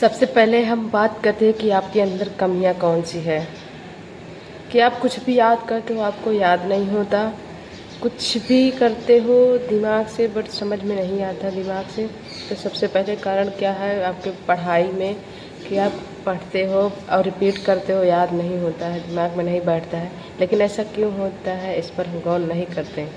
सबसे पहले हम बात करते हैं कि आपके अंदर कमियां कौन सी है। कि आप कुछ भी याद करते हो आपको याद नहीं होता, कुछ भी करते हो दिमाग से बट समझ में नहीं आता दिमाग से। तो सबसे पहले कारण क्या है आपके पढ़ाई में कि आप पढ़ते हो और रिपीट करते हो, याद नहीं होता है, दिमाग में नहीं बैठता है। लेकिन ऐसा क्यों होता है इस पर हम गौर नहीं करते।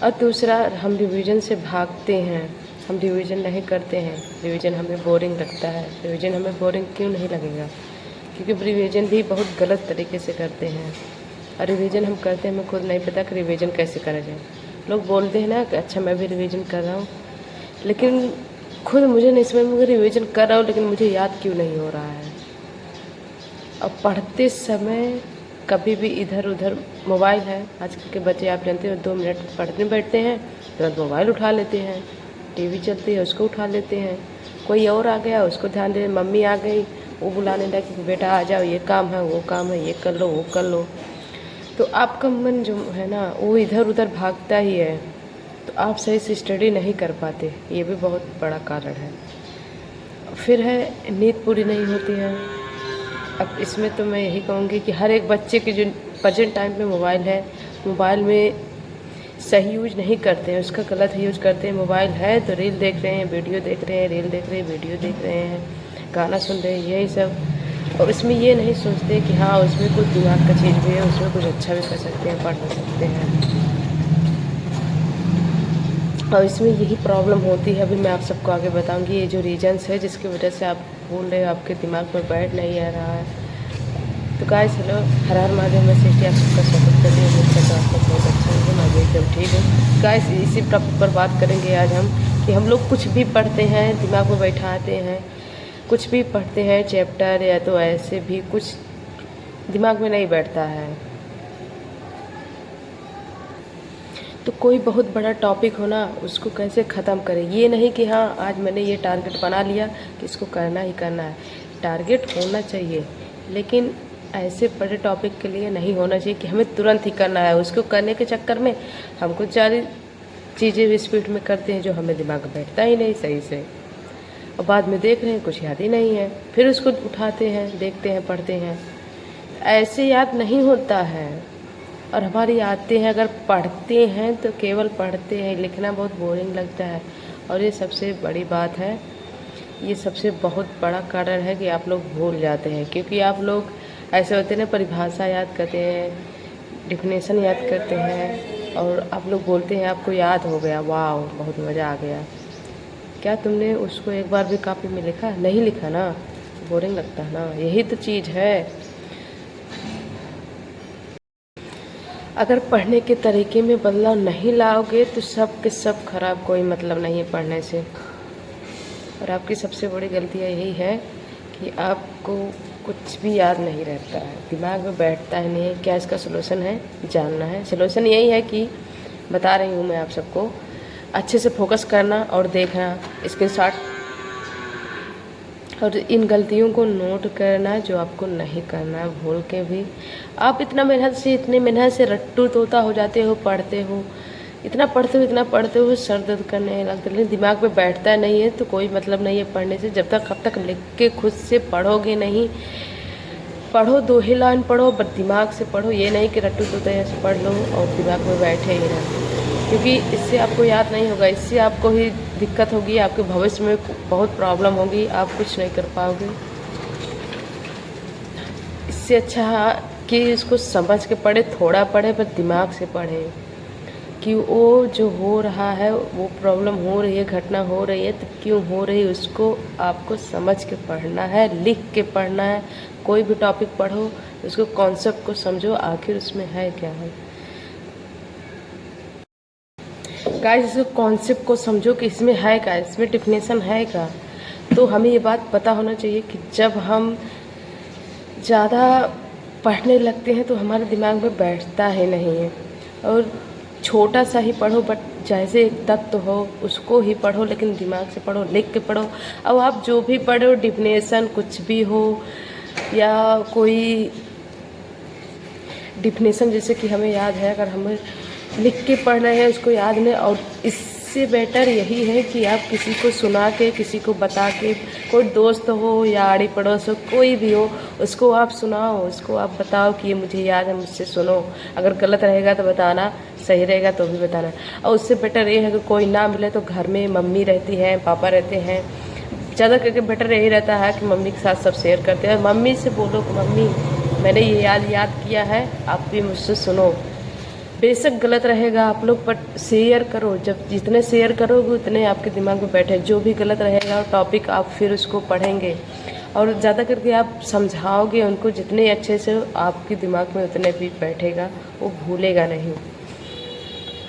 और दूसरा, हम रिवीजन से भागते हैं, हम रिवीजन नहीं करते हैं। रिवीजन हमें बोरिंग लगता है। रिवीजन हमें बोरिंग क्यों नहीं लगेगा? क्योंकि रिवीजन भी बहुत गलत तरीके से करते हैं। और रिवीजन हम करते हैं, हमें खुद नहीं पता कि रिवीजन कैसे करा जाए। लोग बोलते हैं ना कि अच्छा मैं भी रिवीजन कर रहा हूँ, लेकिन खुद मुझे नहीं समझ में रिवीजन कर रहा हूँ लेकिन मुझे याद क्यों नहीं हो रहा है। और पढ़ते समय कभी भी इधर उधर मोबाइल है, आजकल के बच्चे आप जानते हो 2 मिनट पढ़ने बैठते हैं तुरंत मोबाइल उठा लेते हैं, टीवी चलती है उसको उठा लेते हैं, कोई और आ गया उसको ध्यान दे, मम्मी आ गई वो बुलाने लगी कि बेटा आ जाओ, ये काम है वो काम है, ये कर लो वो कर लो। तो आपका मन जो है ना वो इधर उधर भागता ही है, तो आप सही से स्टडी नहीं कर पाते, ये भी बहुत बड़ा कारण है। फिर है नींद पूरी नहीं होती है। अब इसमें तो मैं यही कहूँगी कि हर एक बच्चे की जो प्रेजेंट टाइम पे मोबाइल है, मोबाइल में सही यूज नहीं करते हैं, उसका गलत यूज करते हैं। मोबाइल है तो रील देख रहे हैं, वीडियो देख रहे हैं, रील देख रहे हैं, वीडियो देख रहे हैं, गाना सुन रहे हैं, यही सब। और इसमें ये नहीं सोचते कि हाँ उसमें कुछ दिमाग का चीज़ भी है, उसमें कुछ अच्छा भी कर सकते हैं, पढ़ भी सकते हैं। और इसमें यही प्रॉब्लम होती है। अभी मैं आप सबको आगे बताऊंगी ये जो रीजन्स है जिसकी वजह से आप बोल रहे हो आपके दिमाग में बैठ नहीं आ रहा है। तो गाइस हेलो, हर हर महादेव, मैं सृष्टि आप सबका स्वागत करती हूँ। उम्मीद करता हूँ आपका बहुत अच्छा होगा, मैं भी एकदम ठीक हूँ। गाइस इसी टॉपिक पर बात करेंगे आज हम कि हम लोग कुछ भी पढ़ते हैं दिमाग में बैठाते हैं, कुछ भी पढ़ते हैं चैप्टर या तो ऐसे भी कुछ दिमाग में नहीं बैठता है। तो कोई बहुत बड़ा टॉपिक हो ना उसको कैसे ख़त्म करें, ये नहीं कि हाँ आज मैंने ये टारगेट बना लिया कि इसको करना ही करना है। टारगेट होना चाहिए लेकिन ऐसे बड़े टॉपिक के लिए नहीं होना चाहिए कि हमें तुरंत ही करना है। उसको करने के चक्कर में हम कुछ सारी चीज़ें भी स्पीड में करते हैं जो हमें दिमाग में बैठता ही नहीं सही से, और बाद में देख रहे हैं कुछ याद ही नहीं है, फिर उसको उठाते हैं, देखते हैं, पढ़ते हैं, ऐसे याद नहीं होता है। और हमारी आदतें हैं, अगर पढ़ते हैं तो केवल पढ़ते हैं, लिखना बहुत बोरिंग लगता है। और ये सबसे बड़ी बात है, ये सबसे बहुत बड़ा कारण है कि आप लोग भूल जाते हैं। क्योंकि आप लोग ऐसे होते हैं ना, परिभाषा याद करते हैं, डिफिनेशन याद करते हैं, और आप लोग बोलते हैं आपको याद हो गया, वाह बहुत मज़ा आ गया। क्या तुमने उसको एक बार भी कॉपी में लिखा? नहीं लिखा ना, बोरिंग लगता है ना, यही तो चीज़ है। अगर पढ़ने के तरीके में बदलाव नहीं लाओगे तो सब के सब खराब, कोई मतलब नहीं है पढ़ने से। और आपकी सबसे बड़ी गलती यही है कि आपको कुछ भी याद नहीं रहता है, दिमाग में बैठता है नहीं। क्या इसका सलूशन है? जानना है। सलूशन यही है कि बता रही हूँ मैं आप सबको, अच्छे से फोकस करना और देखना, स्क्रीनशॉट, और इन गलतियों को नोट करना जो आपको नहीं करना है भूल के भी। आप इतना मेहनत से, इतने मेहनत से रट्टू तोता हो जाते हो, पढ़ते हो, इतना पढ़ते हो सर दर्द करने लगता है, लेकिन दिमाग में बैठता नहीं है। तो कोई मतलब नहीं है पढ़ने से, जब तक लिख के खुद से पढ़ोगे नहीं। पढ़ो, 2 ही लाइन पढ़ो बट दिमाग से पढ़ो, ये नहीं कि रट्टू तोता ऐसे पढ़ लो और दिमाग में बैठे ही रहो, क्योंकि इससे आपको याद नहीं होगा, इससे आपको ही दिक्कत होगी, आपके भविष्य में बहुत प्रॉब्लम होगी, आप कुछ नहीं कर पाओगे। इससे अच्छा कि इसको समझ के पढ़े, थोड़ा पढ़े पर दिमाग से पढ़े कि वो जो हो रहा है, वो प्रॉब्लम हो रही है, घटना हो रही है तो क्यों हो रही है, उसको आपको समझ के पढ़ना है, लिख के पढ़ना है। कोई भी टॉपिक पढ़ो उसको कॉन्सेप्ट को समझो, आखिर उसमें है क्या है। गाइस इस कॉन्सेप्ट को समझो कि इसमें है क्या, इसमें डिफिनेशन है क्या। तो हमें ये बात पता होना चाहिए कि जब हम ज़्यादा पढ़ने लगते हैं तो हमारे दिमाग में बैठता ही नहीं है। और छोटा सा ही पढ़ो बट जैसे एक तत्व हो उसको ही पढ़ो, लेकिन दिमाग से पढ़ो, लिख के पढ़ो। अब आप जो भी पढ़ो, डिफिनेशन कुछ भी हो या कोई डिफिनेशन, जैसे कि हमें याद है, अगर हमें लिख के पढ़ रहे हैं उसको याद नहीं, और इस इससे बेटर यही है कि आप किसी को सुना के, किसी को बता के, कोई दोस्त हो या आड़ी पड़ोस हो, कोई भी हो, उसको आप सुनाओ, उसको आप बताओ कि ये मुझे याद है, मुझसे सुनो। अगर गलत रहेगा तो बताना, सही रहेगा तो भी बताना। और उससे बेटर ये है कि कोई ना मिले तो घर में मम्मी रहती है, पापा रहते हैं, ज़्यादा करके बेटर यही रहता है कि मम्मी के साथ सब शेयर करते हैं। मम्मी से बोलो कि मम्मी मैंने ये याद किया है, आप भी मुझसे सुनो। बेशक गलत रहेगा आप लोग, बट शेयर करो। जब जितने शेयर करोगे उतने आपके दिमाग में बैठे। जो भी गलत रहेगा टॉपिक आप फिर उसको पढ़ेंगे और ज़्यादा करके आप समझाओगे उनको जितने अच्छे से, आपके दिमाग में उतने भी बैठेगा, वो भूलेगा नहीं।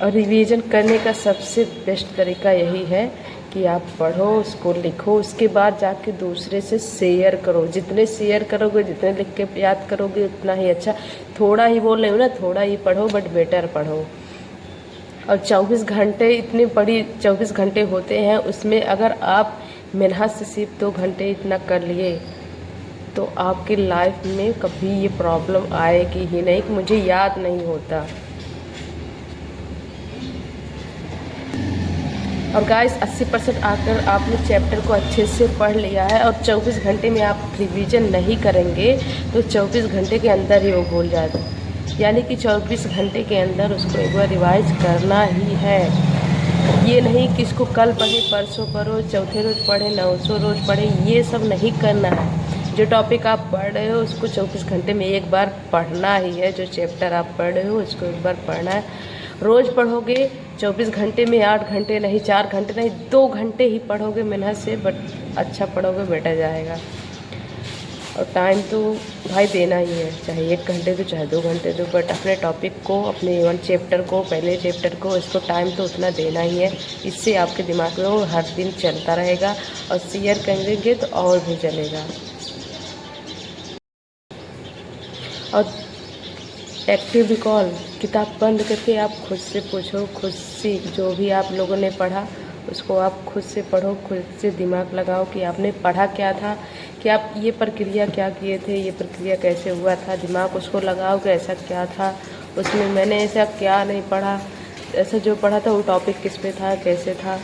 और रिवीजन करने का सबसे बेस्ट तरीका यही है कि आप पढ़ो, उसको लिखो, उसके बाद जाके दूसरे से शेयर करो। जितने शेयर करोगे, जितने लिख के याद करोगे उतना ही अच्छा। थोड़ा ही बोल रही हूँ ना, थोड़ा ही पढ़ो बट बेटर पढ़ो। और 24 घंटे इतनी बड़ी 24 घंटे होते हैं, उसमें अगर आप मेहनत से सिर्फ 2 घंटे इतना कर लिए तो आपकी लाइफ में कभी ये प्रॉब्लम आएगी ही नहीं कि मुझे याद नहीं होता। और गाइस 80% आकर आपने चैप्टर को अच्छे से पढ़ लिया है और 24 घंटे में आप रिवीजन नहीं करेंगे तो 24 घंटे के अंदर ही वो भूल जाएगा। यानी कि 24 घंटे के अंदर उसको एक बार रिवाइज करना ही है। ये नहीं कि इसको कल पढ़े, परसों पढ़ो, चौथे रोज़ पढ़े, 900 रोज़ पढ़े, ये सब नहीं करना है। जो टॉपिक आप पढ़ रहे हो उसको 24 घंटे में एक बार पढ़ना ही है। जो चैप्टर आप पढ़ रहे हो उसको एक बार पढ़ना है। रोज़ पढ़ोगे 24 घंटे में, 8 घंटे नहीं, 4 घंटे नहीं, 2 घंटे ही पढ़ोगे मेहनत से, बट अच्छा पढ़ोगे, बेटर जाएगा। और टाइम तो भाई देना ही है, चाहे 1 घंटे दो, चाहे 2 घंटे दो, बट अपने टॉपिक को, अपने 1 चैप्टर को, पहले चैप्टर को, इसको टाइम तो उतना देना ही है। इससे आपके दिमाग में वो हर दिन चलता रहेगा और शेयर करेंगे तो और भी चलेगा। और एक्टिव रिकॉल, किताब बंद करके आप खुद से पूछो, खुद से जो भी आप लोगों ने पढ़ा उसको आप खुद से पढ़ो, खुद से दिमाग लगाओ कि आपने पढ़ा क्या था, कि आप ये प्रक्रिया क्या किए थे, ये प्रक्रिया कैसे हुआ था। दिमाग उसको लगाओ कि ऐसा क्या था उसमें, मैंने ऐसा क्या नहीं पढ़ा, ऐसा जो पढ़ा था वो टॉपिक किस पे था, कैसे था।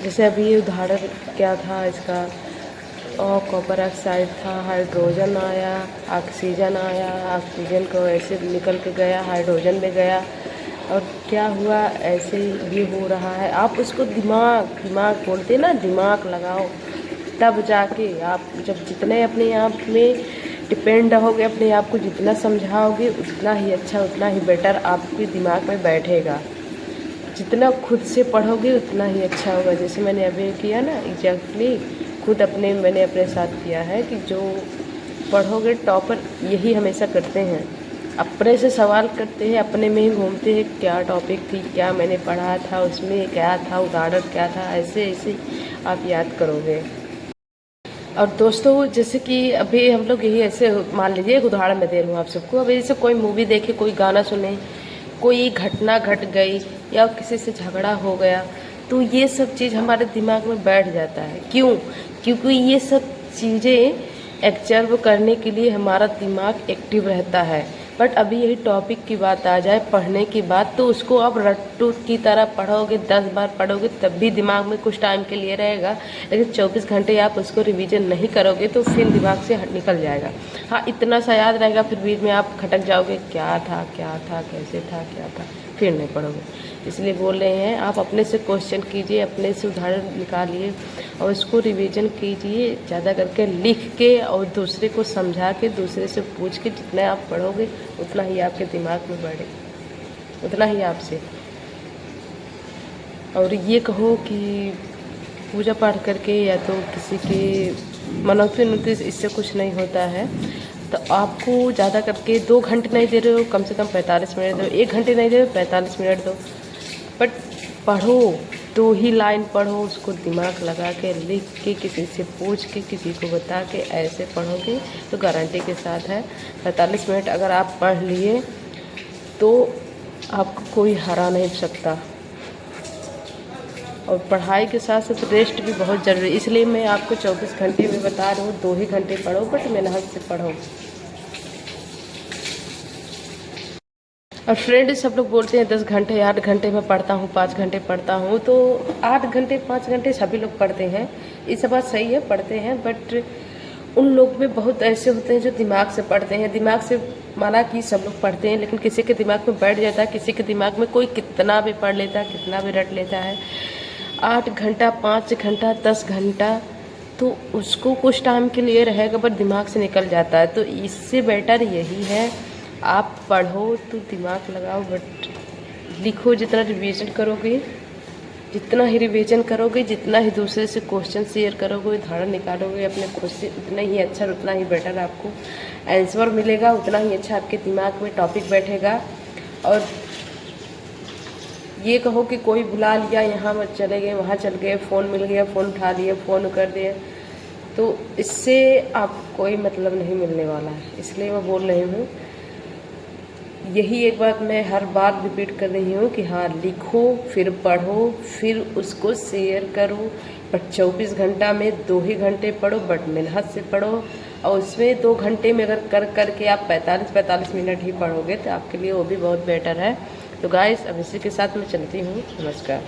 जैसे अभी ये उदाहरण क्या था इसका, और कॉपर ऑक्साइड था, हाइड्रोजन आया, ऑक्सीजन आया, ऑक्सीजन को ऐसे निकल के गया, हाइड्रोजन में गया और क्या हुआ, ऐसे ये हो रहा है। आप उसको दिमाग बोलते ना, दिमाग लगाओ, तब जाके आप जब जितने अपने आप में डिपेंड रहोगे, अपने आप को जितना समझाओगे उतना ही अच्छा, उतना ही बेटर आपके दिमाग में बैठेगा। जितना खुद से पढ़ोगे उतना ही अच्छा होगा। जैसे मैंने अभी किया ना, एग्जैक्टली खुद मैंने अपने साथ किया है कि जो पढ़ोगे, टॉपर यही हमेशा करते हैं, अपने से सवाल करते हैं, अपने में ही घूमते हैं, क्या टॉपिक थी, क्या मैंने पढ़ा था, उसमें क्या था, उदाहरण क्या था, ऐसे ऐसे आप याद करोगे। और दोस्तों जैसे कि अभी हम लोग यही ऐसे मान लीजिए, एक उदाहरण मैं दे रही हूँ आप सबको। अभी जैसे कोई मूवी देखे, कोई गाना सुने, कोई घटना घट गई या किसी से झगड़ा हो गया, तो ये सब चीज़ हमारे दिमाग में बैठ जाता है। क्यों? क्योंकि ये सब चीज़ें ऑब्जर्व करने के लिए हमारा दिमाग एक्टिव रहता है। बट अभी यही टॉपिक की बात आ जाए, पढ़ने की बात, तो उसको आप रट्टू की तरह पढ़ोगे, 10 बार पढ़ोगे तब भी दिमाग में कुछ टाइम के लिए रहेगा। लेकिन 24 घंटे आप उसको रिवीजन नहीं करोगे तो फिर दिमाग से निकल जाएगा। हाँ, इतना सा याद रहेगा, फिर बीच में आप खटक जाओगे, क्या था, कैसे था, क्या था, फिर नहीं पढ़ोगे। इसलिए बोल रहे हैं आप अपने से क्वेश्चन कीजिए, अपने से उदाहरण निकालिए और उसको रिवीजन कीजिए, ज़्यादा करके लिख के और दूसरे को समझा के, दूसरे से पूछ के। जितना आप पढ़ोगे उतना ही आपके दिमाग में बढ़े, उतना ही आपसे। और ये कहो कि पूजा पाठ करके या तो किसी के मनौती उनती, इससे कुछ नहीं होता है। तो आपको ज़्यादा करके 2 घंटे नहीं दे रहे हो, कम से कम 45 मिनट दो। 1 घंटे नहीं दे रहे हो, 45 मिनट दो, बट पढ़ो, 2 ही लाइन पढ़ो, उसको दिमाग लगा के, लिख के, किसी से पूछ के, किसी को बता के, ऐसे पढ़ोगे तो गारंटी के साथ है 45 मिनट अगर आप पढ़ लिए तो आपको कोई हरा नहीं सकता। और पढ़ाई के साथ साथ रेस्ट भी बहुत ज़रूरी है, इसलिए मैं आपको 24 घंटे में बता रही हूँ, 2 ही घंटे पढ़ो, बट मेहनत से पढ़ो। और फ्रेंड सब लोग बोलते हैं 10 घंटे 8 घंटे में पढ़ता हूँ, 5 घंटे पढ़ता हूँ, तो 8 घंटे 5 घंटे सभी लोग पढ़ते हैं, ये सब बात सही है, पढ़ते हैं। बट उन लोग में बहुत ऐसे होते हैं जो दिमाग से पढ़ते हैं। दिमाग से माना कि सब लोग पढ़ते हैं, लेकिन किसी के दिमाग में बैठ जाता है, किसी के दिमाग में कोई कितना भी पढ़ लेता है, कितना भी रट लेता है। 8 घंटा 5 घंटा 10 घंटा तो उसको कुछ टाइम के लिए रहेगा, पर दिमाग से निकल जाता है। तो इससे बेटर यही है, आप पढ़ो तो दिमाग लगाओ, बट लिखो। जितना रिवीजन करोगे, जितना ही रिवीजन करोगे, जितना ही दूसरे से क्वेश्चन शेयर करोगे, उदाहरण निकालोगे अपने खुद से, उतना ही अच्छा, उतना ही बेटर आपको आंसर मिलेगा, उतना ही अच्छा आपके दिमाग में टॉपिक बैठेगा। और ये कहो कि कोई बुला लिया, यहाँ मत चले गए, वहाँ चल गए, फ़ोन मिल गया, फ़ोन उठा लिए, फ़ोन कर दिए, तो इससे आप कोई मतलब नहीं मिलने वाला है। इसलिए मैं बोल रही हूँ, यही एक बात मैं हर बार रिपीट कर रही हूँ कि हाँ, लिखो, फिर पढ़ो, फिर उसको शेयर करो। बट 24 घंटा में 2 ही घंटे पढ़ो, बट मेहनत से पढ़ो। और उसमें 2 घंटे में अगर करके आप 45 मिनट ही पढ़ोगे तो आपके लिए वो भी बहुत बेटर है। तो गाइस, अब इसी के साथ मैं चलती हूँ। नमस्कार।